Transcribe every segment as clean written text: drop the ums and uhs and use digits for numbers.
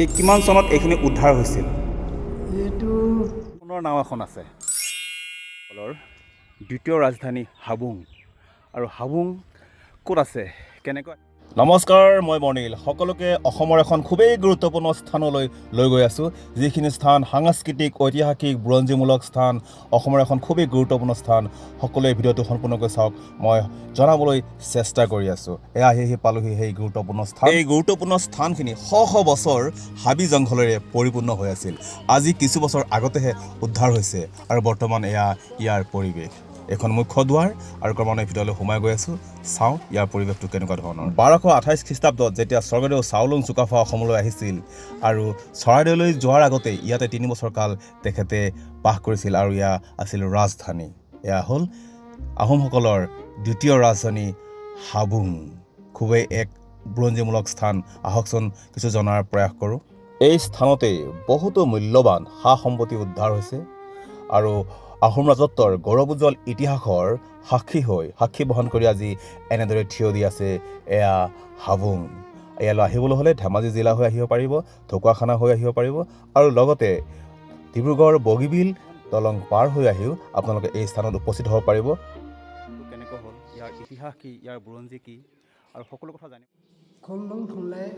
এই কিমান চনত এইখিনি উদ্ধাৰ হৈছিল? এইটো পুনৰ নাও এখন আছে দ্বিতীয় ৰাজধানী হাবুং। আৰু হাবুং ক'ত আছে, কেনেকৈ? নমস্কাৰ, মই মৰ্ণিল। সকলোকে অসমৰ এখন খুবেই গুৰুত্বপূৰ্ণ স্থানলৈ লৈ গৈ আছোঁ, যিখিনি স্থান সাংস্কৃতিক, ঐতিহাসিক, বুৰঞ্জীমূলক স্থান, অসমৰ এখন খুবেই গুৰুত্বপূৰ্ণ স্থান। সকলোৱে ভিডিঅ'টো সম্পূৰ্ণকৈ চাওক, মই জনাবলৈ চেষ্টা কৰি আছোঁ। এয়া আহি পালোহি সেই গুৰুত্বপূৰ্ণ স্থান। এই গুৰুত্বপূৰ্ণ স্থানখিনি শ শ বছৰ হাবি জংঘলেৰে পৰিপূৰ্ণ হৈ আছিল। আজি কিছু বছৰ আগতেহে উদ্ধাৰ হৈছে আৰু বৰ্তমান এয়া ইয়াৰ পৰিৱেশ। এখন মুখ্য দুৱাৰ আৰু ক্ৰমান্বয়ে ভিতৰলৈ সোমাই গৈ আছোঁ। চাওঁ ইয়াৰ পৰিৱেশটো কেনেকুৱা ধৰণৰ। 1228 খ্ৰীষ্টাব্দত যেতিয়া স্বৰ্গদেউ চাওলুং চুকাফা অসমলৈ আহিছিল আৰু চৰাইদেউলৈ যোৱাৰ আগতে ইয়াতে 3 বছৰ কাল তেখেতে বাস কৰিছিল আৰু এয়া আছিল ৰাজধানী। এয়া হ'ল আহোমসকলৰ দ্বিতীয় ৰাজধানী হাবুং। খুবেই এক বুৰঞ্জীমূলক স্থান। আহকচোন কিছু জনাৰ প্ৰয়াস কৰোঁ। এই স্থানতেই বহুতো মূল্যৱান সা সম্পত্তি উদ্ধাৰ হৈছে আৰু আহোম ৰাজত্বৰ গৌৰৱোজ্জ্বল ইতিহাসৰ সাক্ষী বহন কৰি আজি এনেদৰে থিয় দি আছে এয়া হাবুং। ইয়ালৈ আহিবলৈ হ'লে ধেমাজি জিলা হৈ আহিব পাৰিব, ঢকুৱাখানা হৈ আহিব পাৰিব আৰু লগতে ডিব্ৰুগড় বগীবিল দলং পাৰ হৈ আহিও আপোনালোকে এই স্থানত উপস্থিত হ'ব পাৰিব। কেনেকৈ হ'ল, ইয়াৰ ইতিহাস কি, ইয়াৰ বুৰঞ্জী কি আৰু সকলো কথা জানিব। খোল্লং খোলাই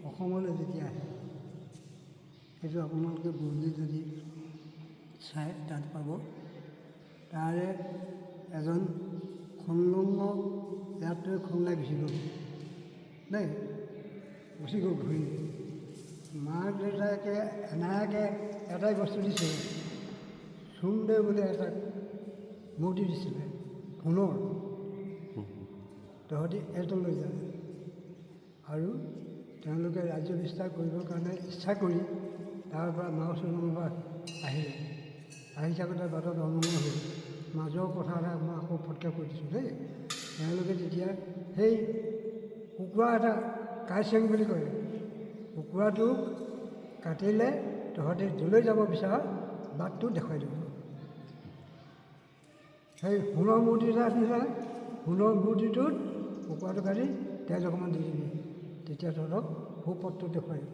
অসমলৈ যেতিয়া আহে, সেইটো আপোনালোকে বুৰঞ্জী যদি চাই তাত পাব। তাৰে এজন খোল্লঙক ইয়াতে খোলাই গুচি গ'ল দেই, গুচি গ'ল ঘূৰি। মাক দেউতাকে এনায়াকে এটাই বস্তু দিছে, চুমদেউ বুলি এটা মূৰ্তি দিছিলে সোণৰ, তহঁতি এইটো লৈ যায়। আৰু তেওঁলোকে ৰাজ্য বিস্তাৰ কৰিবৰ কাৰণে ইচ্ছা কৰি তাৰ পৰা মাওচুঙৰ পৰা আহিলে। আহি থাকোঁতে বাটত অনুমোদন হ'ল। মাজৰ কথা এটা মই আকৌ ফটকৈ কৈ দিছোঁ দেই। তেওঁলোকে যেতিয়া সেই কুকুৰা এটা কাইচেং বুলি কয়, কুকুৰাটোক কাটিলে তহঁতে যলৈ যাব বিচাৰ বাটটো দেখুৱাই দিব। সেই সোণৰ মূৰ্তি এটা আছিলে, সোণৰ মূৰ্তিটোত কুকুৰাটো কাটি তেল অকণমান দি দিবি, তেতিয়া তহঁতক সুপথটো দেখুৱাই দিব।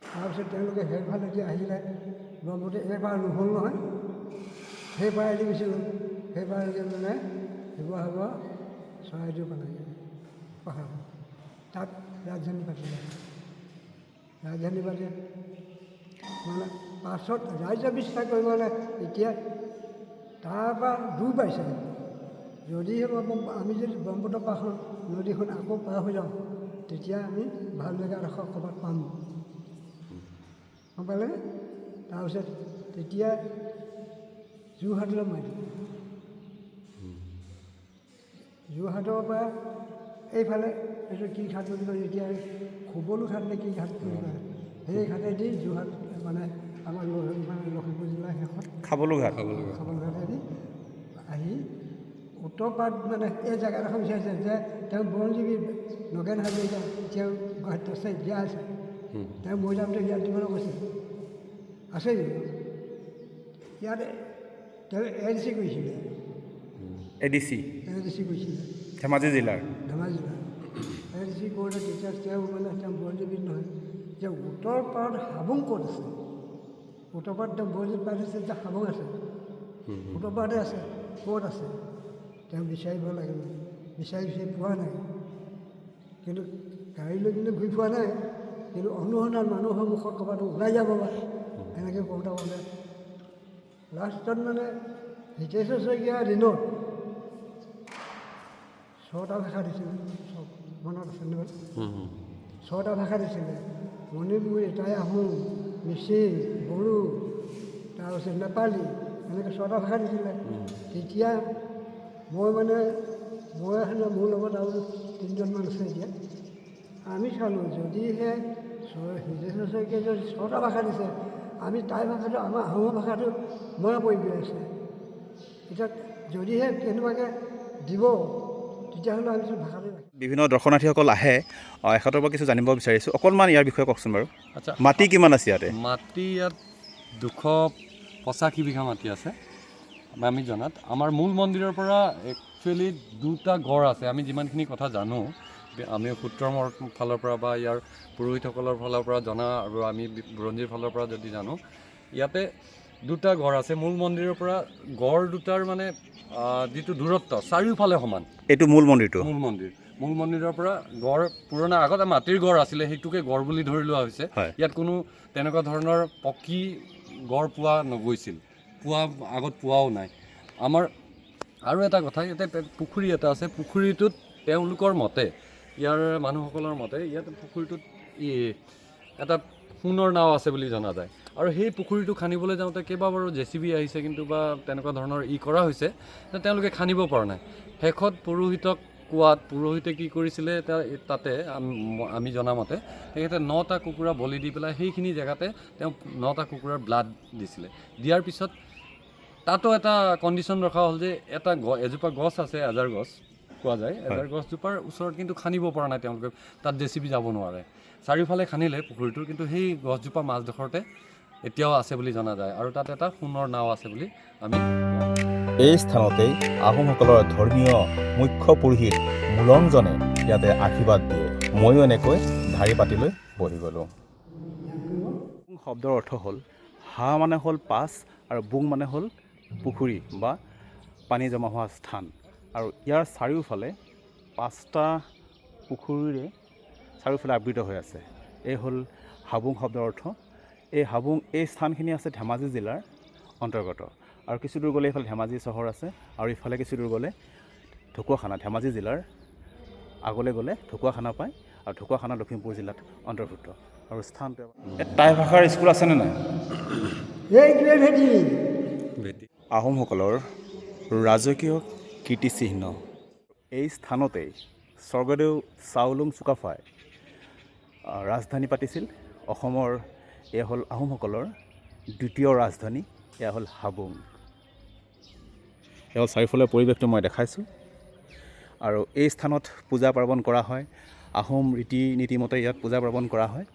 তাৰপিছত তেওঁলোকে সেইফালে এতিয়া আহিলে, ব্ৰহ্মপুত্ৰ এইবাৰ নহ'ল নহয়, সেইপাৰেদি গুচি গ'ল। সেইপাৰেদি মানে শিৱসাগৰ চৰাইদেউ পালেগৈ পাহাৰ, তাত ৰাজধানী পাতিলে। ৰাজধানী পাতি মানে পাছত ৰাজ্য বিস্তাৰ কৰিবলৈ এতিয়া তাৰপৰা দূৰ পাইছে। যদিহে আমি যদি ব্ৰহ্মপুত্ৰ পাৰখন নদীখন আকৌ পাৰ হৈ যাওঁ, তেতিয়া আমি ভাল জেগা এডোখৰ ক'ৰবাত পাম, গম পালে। তাৰপিছত তেতিয়া যোৰহাটলৈ মাৰিলে। যোৰহাটৰ পৰা এইফালে এইটো কি ঘাট বুলি কয়, এতিয়া খুবলু ঘাট নে কি ঘাট বুলি কয়, সেই ঘাটেদি যোৰহাট মানে আমাৰ লখিমপুৰ জিলাৰ শেষত খাবলো ঘাট ঘাটেদি আহি উত্তৰ পাৰত মানে এই জেগাডোখৰ বিচাৰিছে যে তেওঁ বুৰঞ্জীবিদ নগেন হাজৰিকা এতিয়াও গুৱাহাটীত আছে, জীয়া আছে। তেওঁ মৈদামটো ইয়াত দিবলৈ কৈছে, আছে ইয়াত। তেওঁ ADC কৰিছিলে, ADC কৰিছিলে ধেমাজি জিলাৰ। ধেমাজি জিলাৰ ADC কৰোঁতে তেতিয়া তেওঁ মানে তেওঁ বুৰঞ্জীবিদ নহয়, যে উত্তৰ পাৰত হাবুং ক'ত আছে। উত্তৰ পাৰত তেওঁ বুৰঞ্জীত পাই থৈছে যে হাবুং আছে, উত্তৰ পাৰতে আছে, ক'ত আছে তেওঁ বিচাৰিব লাগে। বিচাৰি পোৱা নাই, কিন্তু গাড়ী লৈ কিন্তু ঘূৰি পোৱা নাই, কিন্তু অনুসন্ধান মানুহৰ মুখত ক'ৰবাত ওলাই যাব বা এনেকৈ কৰোঁতে কৰোঁতে লাষ্টত মানে হিতেশ্বৰ শইকীয়াৰ দিনত 6টা ভাষা দিছিলে, চব মনত আছে নহয়, 6টা ভাষা দিছিলে। মণিপুৰী, টাই আহোম, মিচিং, বড়ো, তাৰপিছত নেপালী, এনেকৈ 6টা ভাষা দিছিলে। তেতিয়া মই আছিলোঁ, মোৰ লগত আৰু 3জনমান আছে। এতিয়া আমি চালোঁ, যদিহে হিতেশ্বৰ শইকীয়াই যদি 6টা ভাষা দিছে, আমি টাই ভাষাটো, আমাৰ আহোমৰ ভাষাটো মৰা পৰি গৈ আছে। এতিয়া যদিহে কেনেবাকৈ দিব, তেতিয়াহ'লে আমি ভাষাটো বিভিন্ন দৰ্শনাৰ্থীসকল আহে, এখেতৰ পৰা কিছু জানিব বিচাৰিছোঁ। অকণমান ইয়াৰ বিষয়ে কওকচোন বাৰু। আচ্ছা, মাটি কিমান আছে ইয়াতে? মাটি ইয়াত 285 বিঘা মাটি আছে আমি জনাত। আমাৰ মূল মন্দিৰৰ পৰা একচুৱেলি 2টা গড় আছে, আমি যিমানখিনি কথা জানো। আমি সূত্ৰৰ ফালৰ পৰা বা ইয়াৰ পুৰোহিতসকলৰ ফালৰ পৰা জনা আৰু আমি বুৰঞ্জীৰ ফালৰ পৰা যদি জানো, ইয়াতে দুটা গড় আছে। মূল মন্দিৰৰ পৰা গড় দুটাৰ মানে যিটো দূৰত্ব চাৰিওফালে সমান। এইটো মূল মন্দিৰটো? মূল মন্দিৰৰ পৰা গড় পুৰণা আগতে মাটিৰ গড় আছিলে, সেইটোকে গড় বুলি ধৰি লোৱা হৈছে। ইয়াত কোনো তেনেকুৱা ধৰণৰ পকী গড় আগত পোৱাও নাই। আমাৰ আৰু এটা কথা, ইয়াতে পুখুৰী এটা আছে। পুখুৰীটোত তেওঁলোকৰ মতে, ইয়াৰ মানুহসকলৰ মতে, ইয়াত পুখুৰীটোত এটা সোণৰ নাও আছে বুলি জনা যায়। আৰু সেই পুখুৰীটো খান্দিবলৈ যাওঁতে কেইবাবাৰো JCB আহিছে, কিন্তু বা তেনেকুৱা ধৰণৰ কৰা হৈছে, তেওঁলোকে খান্দিব পৰা নাই। শেষত পুৰোহিতক কোৱাত পুৰোহিতে কি কৰিছিলে, তাতে আমি জনামতে তেখেতে 9টা কুকুৰা বলি দি পেলাই সেইখিনি জেগাতে তেওঁ 9টা কুকুৰাৰ ব্লাড দিছিলে। দিয়াৰ পিছত তাতো এটা কণ্ডিশ্যন ৰখা হ'ল যে এজোপা গছ আছে, এজাৰ গছ কোৱা যায়, এজাৰ গছজোপাৰ ওচৰত কিন্তু খান্দিব পৰা নাই তেওঁলোকে, তাত JCB যাব নোৱাৰে। চাৰিওফালে খান্দিলে পুখুৰীটোৰ, কিন্তু সেই গছজোপা মাজডোখৰতে এতিয়াও আছে বুলি জনা যায়, আৰু তাত এটা সোণৰ নাও আছে বুলি আমি। এই স্থানতেই আহোমসকলৰ ধৰ্মীয় মুখ্য পুৰোহিত মূলংজনে ইয়াতে আশীৰ্বাদ দিয়ে। ময়ো এনেকৈ ধাৰি পাতি লৈ বহি গ'লোঁ। শব্দৰ অৰ্থ হ'ল হা মানে হ'ল পাছ, আৰু বুং মানে হ'ল পুখুৰী বা পানী জমা হোৱা স্থান। আৰু ইয়াৰ চাৰিওফালে 5টা পুখুৰীৰে চাৰিওফালে আবৃত হৈ আছে। এই হ'ল হাবুং শব্দৰ অৰ্থ। এই স্থানখিনি আছে ধেমাজি জিলাৰ অন্তৰ্গত। আৰু কিছু দূৰ গ'লে এইফালে ধেমাজি চহৰ আছে, আৰু ইফালে কিছু দূৰ গ'লে ঢকুৱাখানা, ধেমাজি জিলাৰ আগলৈ গ'লে ঢকুৱাখানা পায়, আৰু ঢকুৱাখানা লখিমপুৰ জিলাত অন্তৰ্ভুক্ত। আৰু স্থানটো টাই ভাষাৰ স্কুল আছেনে নাই? আহোমসকলৰ ৰাজকীয় কীৰ্তিচিহ্ন। এই স্থানতেই স্বৰ্গদেউ চাওলুং চুকাফাই ৰাজধানী পাতিছিল অসমৰ। এয়া হ'ল আহোমসকলৰ দ্বিতীয় ৰাজধানী, এয়া হ'ল হাবুং। এয়া হ'ল চাৰিওফালৰ পৰিৱেশটো মই দেখাইছোঁ। আৰু এই স্থানত পূজা পাৰ্বণ কৰা হয়, আহোম ৰীতি নীতিমতে ইয়াত পূজা পাৰ্বণ কৰা হয়।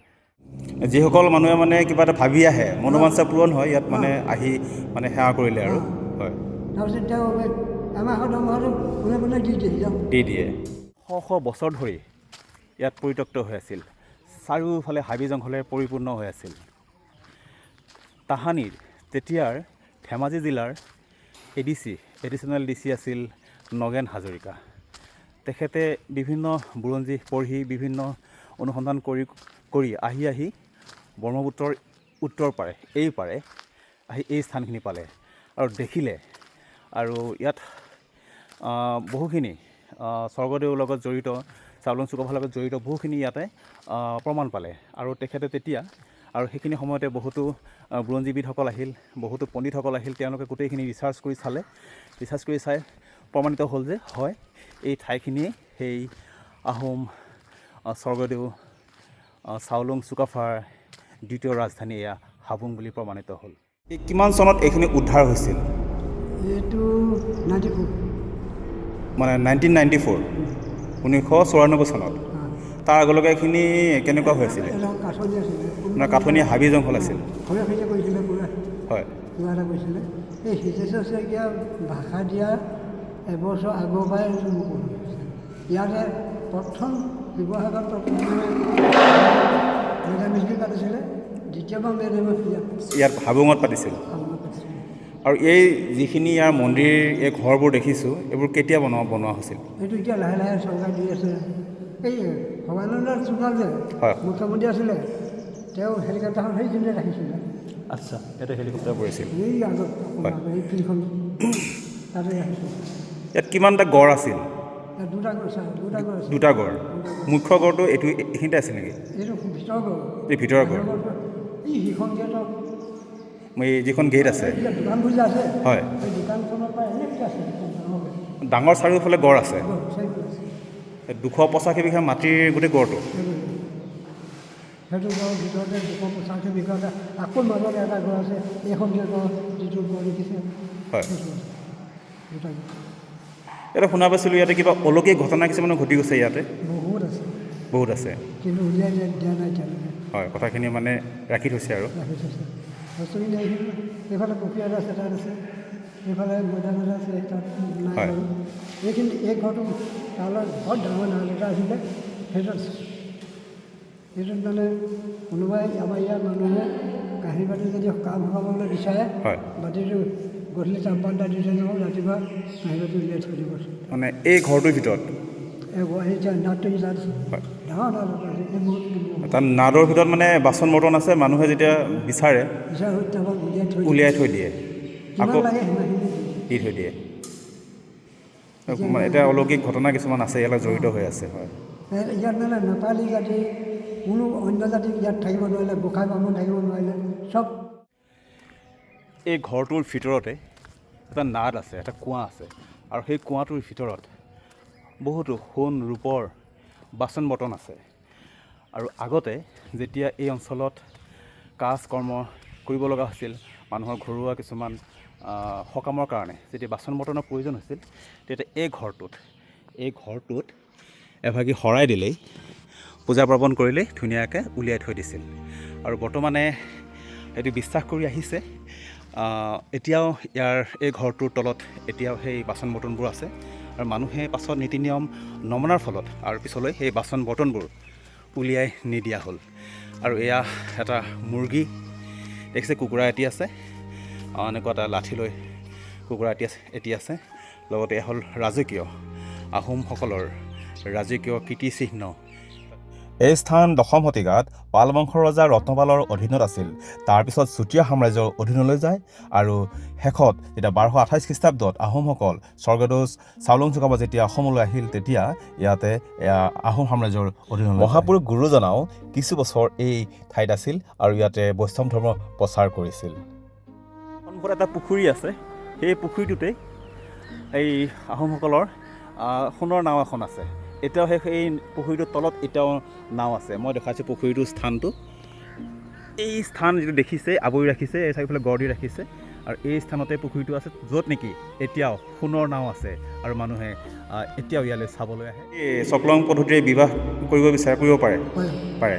যিসকল মানুহে মানে কিবা এটা ভাবি আহে, মনোবাঞ্ছা পূৰণ হয় ইয়াত মানে আহি মানে সেৱা কৰিলে আৰু। হয়, তাৰপিছত তেওঁ আমাৰ দি দিয়ে। শ বছৰ ধৰি ইয়াত পৰিত্যক্ত হৈ আছিল। চাৰিওফালে হাবি জংঘলেৰে পৰিপূৰ্ণ হৈ আছিল। তাহানিৰ তেতিয়াৰ ধেমাজি জিলাৰ এডিশ্যনেল DC আছিল নগেন হাজৰিকা। তেখেতে বিভিন্ন বুৰঞ্জী পঢ়ি, বিভিন্ন অনুসন্ধান কৰি আহি ব্ৰহ্মপুত্ৰৰ উত্তৰ পাৰে, এই পাৰে আহি এই স্থানখিনি পালে আৰু দেখিলে। আৰু ইয়াত বহুখিনি স্বৰ্গদেউৰ লগত জড়িত, চাওলুং চুকাফাৰ লগত জড়িত বহুখিনি ইয়াতে প্ৰমাণ পালে। আৰু তেখেতে তেতিয়া, আৰু সেইখিনি সময়তে বহুতো বুৰঞ্জীবিদসকল আহিল, বহুতো পণ্ডিতসকল আহিল। তেওঁলোকে গোটেইখিনি ৰিচাৰ্চ কৰি চাই প্ৰমাণিত হ'ল যে হয়, এই ঠাইখিনিয়ে সেই আহোম স্বৰ্গদেউ চাওলুং চুকাফাৰ দ্বিতীয় ৰাজধানী এয়া হাবুং বুলি প্ৰমাণিত হ'ল। কিমান চনত এইখিনি উদ্ধাৰ হৈছিল? এইটো 94, মানে 1994, 1994 চনত। তাৰ আগলৈকে এইখিনি কেনেকুৱা হৈ আছিলে? কাঠনি আছিলে, আপোনাৰ কাঠনি হাবি জংঘল আছিল। কৰিছিলে পুৰা, হয়, কিবা এটা কৰিছিলে। এই হিতেশ্বৰ শইকীয়া ভাষা দিয়া এবছৰ আগৰ পৰাই ইয়াতে প্ৰথম শিৱসাগৰত মেডামিস্ত্ৰী পাতিছিলে, দ্বিতীয়বাৰ মেডামিস্ত্ৰী ইয়াত হাবুঙত পাতিছিল। আৰু এই যিখিনি ইয়াৰ মন্দিৰ, এই ঘৰবোৰ দেখিছোঁ, এইবোৰ কেতিয়া বনোৱা হৈছিল? এইটো এতিয়া লাহে লাহে চৰকাৰ দি আছে। এই সৰ্বানন্দ সোণোৱাল যে মুখ্যমন্ত্ৰী আছিলে, তেওঁ হেলিকপ্টাৰখন সেইখিনিতে ৰাখিছিলে। আচ্ছা, ইয়াতে হেলিকপ্টাৰ পৰিছিল। এই আগত এই ফিল্ডখন তাতে ৰাখিছিল। ইয়াত কিমানটা গড় আছিল? দুটা গড় আছে। দুটা গড়। মুখ্য গড়টো এইখিনিতে আছিল নেকি? এইটো ভিতৰ গড়। এই ভিতৰৰ গড়, এই সিখন গেটৰ এই যিখন গেট আছে, দোকানবোৰ যে আছে, হয়, সেই দোকানখনৰ পৰা এনেকৈ আছে। ডাঙৰ চাৰিওফালে গড় আছে। 285 বিঘা মাটিৰ গোটেই গড়টো। সেইটো গড়ৰ ভিতৰতে 285 বিঘা, আকৌ মাজতে এটা গড় আছে, এইখন গড় যিটো গড় দেখিছে। হয়, ইয়াতে শুনা পাইছিলোঁ ইয়াতে কিবা অলৌকিক ঘটনা কিছুমান ঘটি গৈছে ইয়াতে। বহুত আছে, কিন্তু উলিয়াই দিয়া নাই এতিয়ালৈকে। হয়, কথাখিনি মানে ৰাখি থৈছে আৰু। বস্তুখিনি এইফালে পুখুৰী এটা আছে, তাত আছে, এইফালে মৈদাম আছে, তাত নাই। এইখিনি এই ঘৰটো তালৈ বৰ ডাঙৰ নাল এটা আছিলে, সেইটোত মানে কোনোবাই আমাৰ ইয়াৰ মানুহে কাঁহী বাতি যদি কাম সকামলৈ বিচাৰে হয় বাতিটো গধূলি তামপান এটা দি থৈ যাব, ৰাতিপুৱা কাঁহী বাতি উলিয়াই থৈ দিব। মানে এই ঘৰটোৰ ভিতৰত এই নাটটো তাত হয় ডাঙৰ নাট এটা আছে, এই বহুত তাত নাদৰ ভিতৰত মানে বাচন বৰ্তন আছে, মানুহে যেতিয়া বিচাৰে বিচাৰ তাৰপৰা উলিয়াই থৈ দিয়ে, কিমান আকৌ লাগে সিমানখিনি দি থৈ দিয়ে। মানে এতিয়া অলৌকিক ঘটনা কিছুমান আছে ইয়াৰ লগত জড়িত হৈ আছে। হয় ইয়াত মানে নেপালী জাতি কোনো অন্য জাতি ইয়াত থাকিব নোৱাৰিলে, গোসাঁই বামুণ থাকিব নোৱাৰিলে, চব এই ঘৰটোৰ ভিতৰতে এটা নাদ আছে, এটা কুঁৱা আছে, আৰু সেই কুঁৱাটোৰ ভিতৰত বহুতো সোণ ৰূপৰ বাচন বৰ্তন আছে। আৰু আগতে যেতিয়া এই অঞ্চলত কাজ কৰ্ম কৰিব লগা হৈছিল, মানুহৰ ঘৰুৱা কিছুমান সকামৰ কাৰণে যেতিয়া বাচন বৰ্তনৰ প্ৰয়োজন হৈছিল, তেতিয়া এই ঘৰটোত এভাগি শৰাই দিলেই, পূজা পাৰ্বণ কৰিলেই ধুনীয়াকৈ উলিয়াই থৈ দিছিল। আৰু বৰ্তমানে এইটো বিশ্বাস কৰি আহিছে, এতিয়াও এই ঘৰটোৰ তলত এতিয়াও সেই বাচন বৰ্তনবোৰ আছে, আৰু মানুহে পাছত নীতি নিয়ম নমনাৰ ফলত আৰু পিছলৈ সেই বাচন বৰ্তনবোৰ উলিয়াই নিদিয়া হ'ল। আৰু এয়া এটা মুৰ্গী দেখিছে, কুকুৰা এটি আছে, এনেকুৱা এটা লাঠি লৈ কুকুৰা এটি আছে, লগতে এয়া হ'ল ৰাজকীয় আহোমসকলৰ ৰাজকীয় কীৰ্তিচিহ্ন। এই স্থান দশম শতিকাত পাল বংশৰ ৰজা ৰত্নপালৰ অধীনত আছিল। তাৰপিছত চুতীয়া সাম্ৰাজ্যৰ অধীনলৈ যায়, আৰু শেষত যেতিয়া 1228 খ্ৰীষ্টাব্দত আহোমসকল স্বৰ্গদেউ চাওলুং চুকাফা যেতিয়া অসমলৈ আহিল, তেতিয়া ইয়াতে আহোম সাম্ৰাজ্যৰ অধীনলৈ মহাপুৰুষ গুৰুজনাও কিছু বছৰ এই ঠাইত আছিল আৰু ইয়াতে বৈষ্ণৱ ধৰ্ম প্ৰচাৰ কৰিছিল। সন্মুখত এটা পুখুৰী আছে, সেই পুখুৰীটোতেই এই আহোমসকলৰ সোণৰ নাও এখন আছে। এতিয়াও সেই পুখুৰীটোৰ তলত এতিয়াও নাও আছে। মই দেখাইছোঁ পুখুৰীটোৰ স্থানটো, এই স্থান যিটো দেখিছে আৱৰি ৰাখিছে, এই চাৰিওফালে গঢ় দি ৰাখিছে, আৰু এই স্থানতে পুখুৰীটো আছে, য'ত নেকি এতিয়াও সোণৰ নাও আছে, আৰু মানুহে এতিয়াও ইয়ালৈ চাবলৈ আহে। এই চকলং পদ্ধতিৰে বিবাহ কৰিব বিচাৰে, কৰিব পাৰে।